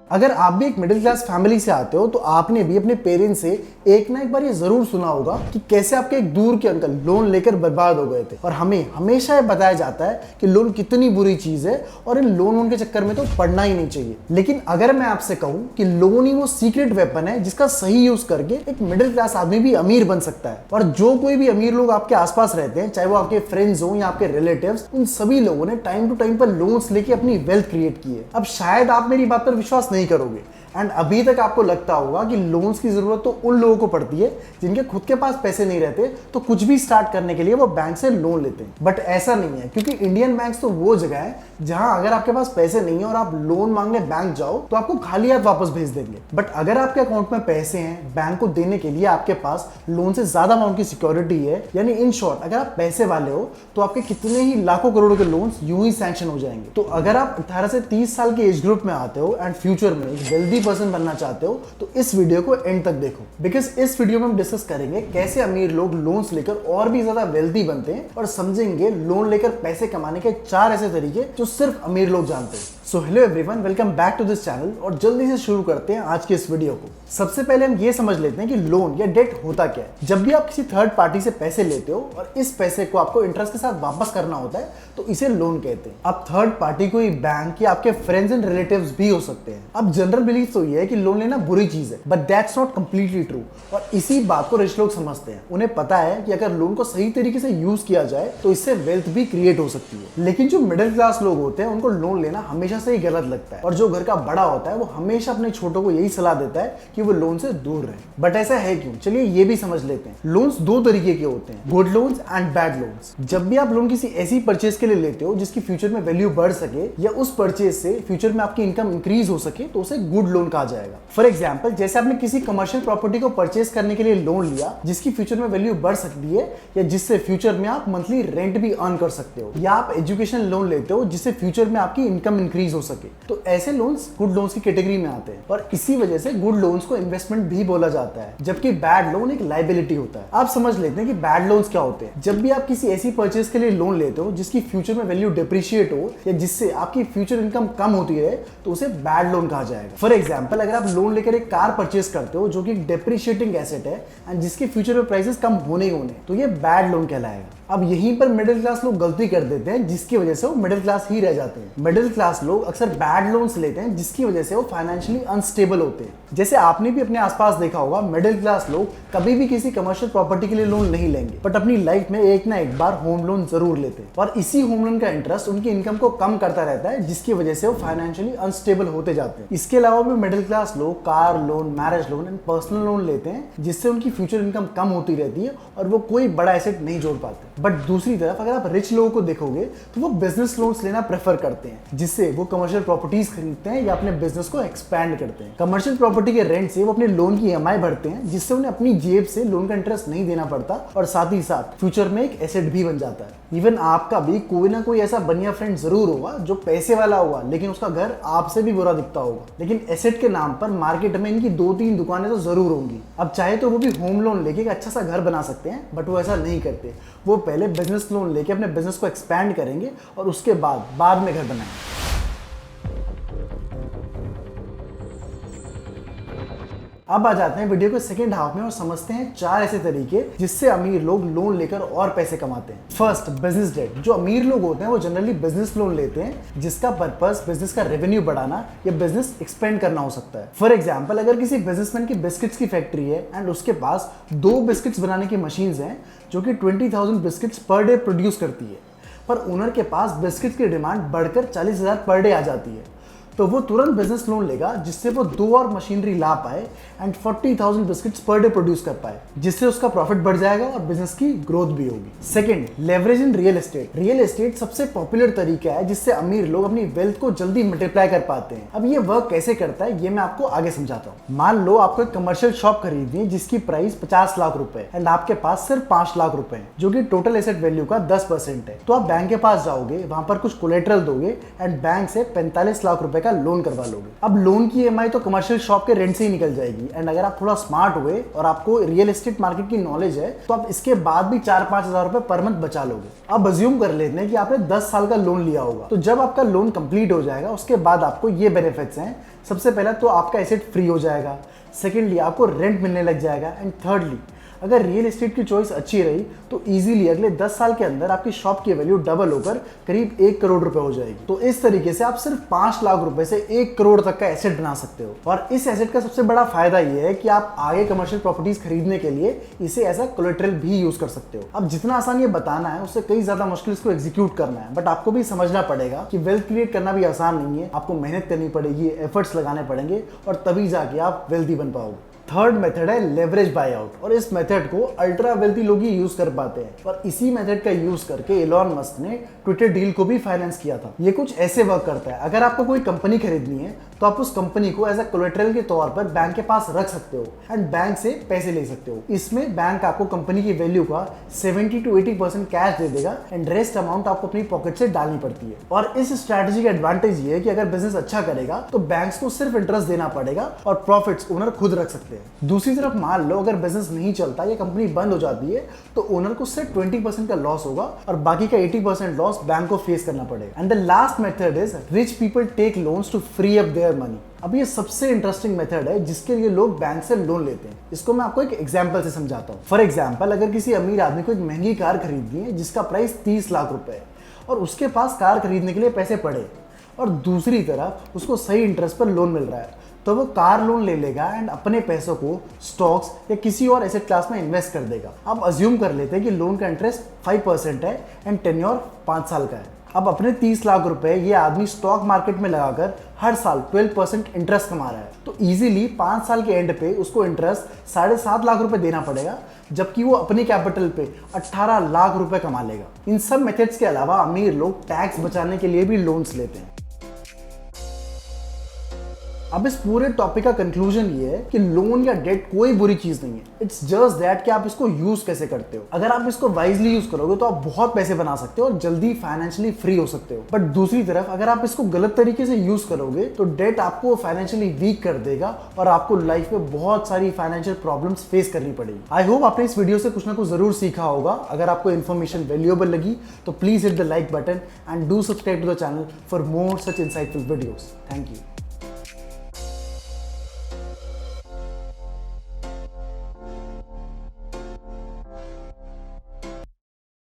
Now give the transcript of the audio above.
अगर आप भी एक मिडिल क्लास फैमिली से आते हो तो आपने भी अपने पेरेंट्स से एक ना एक बार ये जरूर सुना होगा कि कैसे आपके एक दूर के अंकल लोन लेकर बर्बाद हो गए थे। और हमें हमेशा ये बताया जाता है कि लोन कितनी बुरी चीज है और इन लोन के चक्कर में तो पड़ना ही नहीं चाहिए। लेकिन अगर मैं आपसे कहूं कि लोन ही वो सीक्रेट वेपन है जिसका सही यूज करके एक मिडिल क्लास आदमी भी अमीर बन सकता है। और जो कोई भी अमीर लोग आपके आसपास रहते हैं, चाहे वो आपके फ्रेंड्स हो या आपके रिलेटिव्स, उन सभी लोगों ने टाइम टू टाइम पर लोन्स लेके अपनी वेल्थ क्रिएट की है। अब शायद आप मेरी बात पर विश्वास नहीं करोगे एंड अभी तक आपको लगता होगा कि लोन्स की जरूरत तो उन लोगों को पड़ती है जिनके खुद के पास पैसे नहीं रहते, तो कुछ भी स्टार्ट करने के लिए वो बैंक से लोन लेते हैं। बट ऐसा नहीं है, क्योंकि इंडियन बैंक्स तो वो जगह है जहां अगर आपके पास पैसे नहीं है और आप लोन मांगने बैंक जाओ तो आपको खाली हाथ वापस भेज देंगे। बट अगर आपके अकाउंट में पैसे हैं, बैंक को देने के लिए आपके पास लोन से ज्यादा अमाउंट की सिक्योरिटी है, यानी इन शॉर्ट अगर आप पैसे वाले हो तो आपके कितने ही लाखों करोड़ों के लोन्स यूं ही सैंक्शन हो जाएंगे। तो अगर आप 18 से 30 साल के एज ग्रुप में आते हो एंड फ्यूचर में एक वेल्दी पर्सन बनना चाहते हो तो इस वीडियो को एंड तक देखो, बिकॉज इस वीडियो में हम डिस्कस करेंगे कैसे अमीर लोग लोन्स लेकर और भी ज्यादा वेल्दी बनते हैं और समझेंगे लोन लेकर पैसे कमाने के 4 ऐसे तरीके जो सिर्फ अमीर लोग जानते हैं। So hello everyone, welcome back to this channel और जल्दी से शुरू करते हैं आज के इस वीडियो को। सबसे पहले हम ये समझ लेते हैं कि लोन या डेट होता क्या है। जब भी आप किसी थर्ड पार्टी से पैसे लेते हो और इस पैसे को आपको इंटरेस्ट के साथ वापस करना होता है तो इसे लोन कहते हैं। अब थर्ड पार्टी कोई बैंक या आपके फ्रेंड्स एंड रिलेटिव्स भी हो सकते हैं। अब जनरल बिलीफ तो ये है कि लोन लेना बुरी चीज है, but that's not completely true. और इसी बात को रिच लोग समझते हैं। उन्हें पता है कि अगर लोन को सही तरीके से यूज किया जाए तो इससे वेल्थ भी क्रिएट हो सकती है। लेकिन जो मिडिल क्लास लोग होते हैं उनको लोन लेना हमेशा से ही गलत लगता है और जो घर का बड़ा होता है वो हमेशा अपने छोटों को यही सलाह देता है कि वो लोन से दूर रहे। बट ऐसा है क्यों, चलिए ये भी समझ लेते हैं। लोन्स दो तरीके के होते हैं, good loans and bad loans. जब भी आप लोन किसी ऐसी परचेज के लिए लेते हो जिसकी फ्यूचर में वैल्यू बढ़ सके या उस परचेज से फ्यूचर में आपकी इनकम इंक्रीज हो सके तो उसे गुड लोन कहा जाएगा। फॉर एग्जाम्पल, जैसे आपने किसी कमर्शियल प्रॉपर्टी को परचेज करने के लिए लोन लिया जिसकी फ्यूचर में वैल्यू बढ़ सकती है या जिससे फ्यूचर में आप मंथली रेंट भी अर्न कर सकते हो, या आप एजुकेशन लोन लेते हो जिससे फ्यूचर में आपकी इनकम इंक्रीज हो सके, तो ऐसे लोन्स गुड लोन्स की कैटेगरी में आते हैं। और इसी वजह से गुड लोन्स को इन्वेस्टमेंट भी बोला जाता है, जबकि बैड लोन एक लायबिलिटी होता है। आप समझ लेते हैं कि बैड लोन्स क्या होते हैं। जब भी आप किसी ऐसी परचेज के लिए लोन लेते हो जिसकी फ्यूचर में वैल्यू डिप्रिशिएट हो या जिससे आपकी फ्यूचर इनकम कम होती है तो उसे बैड लोन कहा जाएगा। फॉर एग्जाम्पल, अगर आप लोन लेकर एक कार परचेज करते हो जो कि एक डिप्रिशिएटिंग एसेट है एंड जिसके फ्यूचर में प्राइसेस कम होने ही होने, तो ये बैड लोन कहलाएगा। अब यहीं पर मिडिल क्लास लोग गलती कर देते हैं जिसकी वजह से वो मिडिल क्लास ही रह जाते हैं। मिडिल क्लास लोग अक्सर बैड लोन्स लेते हैं जिसकी वजह से वो फाइनेंशियली अनस्टेबल होते हैं। जैसे आपने भी अपने आसपास देखा होगा, मिडिल क्लास लोग कभी भी किसी कमर्शियल प्रॉपर्टी के लिए लोन नहीं लेंगे, बट अपनी लाइफ में एक ना एक बार होम लोन जरूर लेते हैं। और इसी होम लोन का इंटरेस्ट उनकी इनकम को कम करता रहता है जिसकी वजह से वो फाइनेंशियली अनस्टेबल होते जाते हैं। इसके अलावा भी मिडिल क्लास लोग car loan, marriage loan and personal loan लेते हैं जिससे उनकी फ्यूचर इनकम कम होती रहती है और वो कोई बड़ा एसेट नहीं जोड़ पाते। बट दूसरी तरफ अगर आप रिच लोगों को देखोगे तो वो बिजनेस लोन्स लेना प्रेफर करते हैं जिससे वो कमर्शियल प्रॉपर्टीज खरीदते हैं या अपने बिजनेस को एक्सपैंड करते हैं। कमर्शियल प्रॉपर्टी के रेंट से वो अपने लोन की ईएमआई भरते हैं जिससे उन्हें अपनी जेब से लोन का इंटरेस्ट नहीं देना पड़ता और साथ ही साथ फ्यूचर में एक एसेट भी बन जाता है। इवन आपका भी कोई ना कोई ऐसा बनिया फ्रेंड जरूर होगा जो पैसे वाला होगा लेकिन उसका घर आपसे भी बुरा दिखता होगा, लेकिन एसेट के नाम पर मार्केट में इनकी 2-3 दुकानें तो जरूर होंगी। अब चाहे तो वो भी होम लोन लेके एक अच्छा सा घर बना सकते हैं, बट वो ऐसा नहीं करते। वो पहले बिजनेस लोन लेके अपने बिजनेस को एक्सपैंड करेंगे और उसके बाद में घर बनाएंगे। अब आ जाते हैं वीडियो के सेकंड हाफ में और समझते हैं 4 ऐसे तरीके जिससे अमीर लोग लोन लेकर और पैसे कमाते हैं। First, business debt. जो अमीर लोग होते हैं वो जनरली बिजनेस लोन लेते हैं जिसका पर्पस बिजनेस का रेवेन्यू बढ़ाना या बिजनेस एक्सपेंड करना हो सकता है। फॉर एग्जाम्पल, अगर किसी बिजनेसमैन की बिस्किट्स की फैक्ट्री है एंड उसके पास 2 बिस्किट्स बनाने की मशीन्स हैं जो कि 20,000 बिस्किट्स पर डे प्रोड्यूस करती है, पर ओनर के पास बिस्किट्स की डिमांड बढ़कर 40,000 पर डे आ जाती है, तो वो तुरंत बिजनेस लोन लेगा जिससे वो 2 और मशीनरी ला पाए and 40,000 biscuits per day produce कर पाए, जिससे उसका प्रॉफिट बढ़ जाएगा और बिजनेस की ग्रोथ भी होगी। Second, leverage in real estate. Real estate सबसे पॉपुलर तरीका है जिससे अमीर लोग अपनी वेल्थ को जल्दी मल्टीप्लाई कर पाते हैं। अब ये वर्क कैसे करता है ये मैं आपको आगे समझाता हूँ। मान लो आपको एक कमर्शियल शॉप खरीदनी है जिसकी प्राइस 50 लाख रुपए एंड आपके पास सिर्फ 5 लाख रुपए है जो कि टोटल एसेट वैल्यू का 10% है। तो आप बैंक के पास जाओगे, वहां पर कुछ कोलेटरल दोगे एंड बैंक से 45 लाख रुपए का लोन करवा लोगे। अब लोन की ईएमआई तो कमर्शियल शॉप के रेंट से ही निकल जाएगी, एंड अगर आप थोड़ा स्मार्ट हुए और आपको रियल एस्टेट मार्केट की नॉलेज है तो आप इसके बाद भी 4-5 हज़ार रुपए पर मंथ बचा लोगे। अब अज्यूम कर लेते हैं कि आपने 10 साल का लोन लिया होगा, तो जब आपका लोन कंप्लीट हो जाएगा उसके बाद आपको ये बेनिफिट्स हैं। सबसे पहला तो आपका एसेट फ्री हो जाएगा, सेकेंडली आपको रेंट मिलने लग जाएगा, एंड थर्डली अगर रियल एस्टेट की चॉइस अच्छी रही तो इजीली अगले 10 साल के अंदर आपकी शॉप की वैल्यू डबल होकर करीब 1 करोड़ रुपए हो जाएगी। तो इस तरीके से आप सिर्फ 5 लाख रुपए से 1 करोड़ तक का एसेट बना सकते हो। और इस एसेट का सबसे बड़ा फायदा यह है कि आप आगे कमर्शियल प्रॉपर्टीज खरीदने के लिए इसे एज अ कोलेटरल भी यूज कर सकते हो। अब जितना आसान ये बताना है उससे कई ज्यादा मुश्किल इसको एग्जीक्यूट करना है, बट आपको भी समझना पड़ेगा कि वेल्थ क्रिएट करना भी आसान नहीं है। आपको मेहनत करनी पड़ेगी, एफर्ट्स लगाने पड़ेंगे और तभी जाके आप वेल्थी बन पाओगे। थर्ड मेथड है लेवरेज बाय आउट, और इस मेथड को अल्ट्रा वेल्थी लोग ही यूज कर पाते हैं। और इसी मेथड का यूज करके एलॉन मस्क ने ट्विटर डील को भी फाइनेंस किया था। ये कुछ ऐसे वर्क करता है, अगर आपको कोई कंपनी खरीदनी है तो आप उस कंपनी को एज अ कोलेटरल के तौर पर बैंक के पास रख सकते हो एंड बैंक से पैसे ले सकते हो। इसमें बैंक आपको कंपनी की वैल्यू का 70 to 80% कैश दे देगा एंड रेस्ट अमाउंट आपको अपनी पॉकेट से डालनी पड़ती है। और इस स्ट्रैटेजी का एडवांटेज ये है कि अगर बिजनेस अच्छा करेगा तो बैंक्स को सिर्फ इंटरेस्ट देना पड़ेगा और प्रॉफिट्स ओनर खुद रख सकते हैं। दूसरी तरफ मान लो अगर बिजनेस नहीं चलता या कंपनी बंद हो जाती है तो ओनर को सिर्फ 20% का लॉस होगा और बाकी का 80% लॉस बैंक को फेस करना पड़ेगा। And the last method is rich people take loans to free up their money. अब ये सबसे इंटरेस्टिंग मेथड है जिसके लिए लोग बैंक से लोन लेते हैं। इसको मैं आपको एक एग्जांपल से समझाता हूँ। फॉर एग्जांपल, अगर किसी अमीर आदमी को एक महंगी कार खरीदनी है जिसका प्राइस 30 लाख रुपए है और उसके पास कार खरीदने के लिए पैसे पड़े और दूसरी तरफ उसको सही इंटरेस्ट पर लोन मिल रहा है, तो वो कार लोन ले लेगा एंड अपने पैसों को स्टॉक्स या किसी और एसेट क्लास में इन्वेस्ट कर देगा। अब अज्यूम कर लेते हैं कि लोन का इंटरेस्ट 5% है एंड टेन्योर 5 साल का है। अब अपने 30 लाख रुपए ये आदमी स्टॉक मार्केट में लगाकर हर साल 12% इंटरेस्ट कमा रहा है, तो इजीली 5 साल के एंड पे उसको इंटरेस्ट 7.5 लाख रुपए देना पड़ेगा, जबकि वो अपनी कैपिटल पे 18 लाख रुपए कमा लेगा। इन सब मेथड्स के अलावा अमीर लोग टैक्स बचाने के लिए भी लोन्स लेते हैं। अब इस पूरे टॉपिक का कंक्लूजन ये है कि लोन या डेट कोई बुरी चीज नहीं है। इट्स जस्ट दैट कि आप इसको यूज कैसे करते हो। अगर आप इसको वाइजली यूज करोगे तो आप बहुत पैसे बना सकते हो और जल्दी फाइनेंशियली फ्री हो सकते हो। बट दूसरी तरफ अगर आप इसको गलत तरीके से यूज करोगे तो डेट आपको फाइनेंशियली वीक कर देगा और आपको लाइफ में बहुत सारी फाइनेंशियल प्रॉब्लम्स फेस करनी पड़ेगी। आई होप आपने इस वीडियो से कुछ ना कुछ जरूर सीखा होगा। अगर आपको इन्फॉर्मेशन वैल्यूएबल लगी तो please hit the like button and do subscribe to the channel for more such insightful videos. Thank you.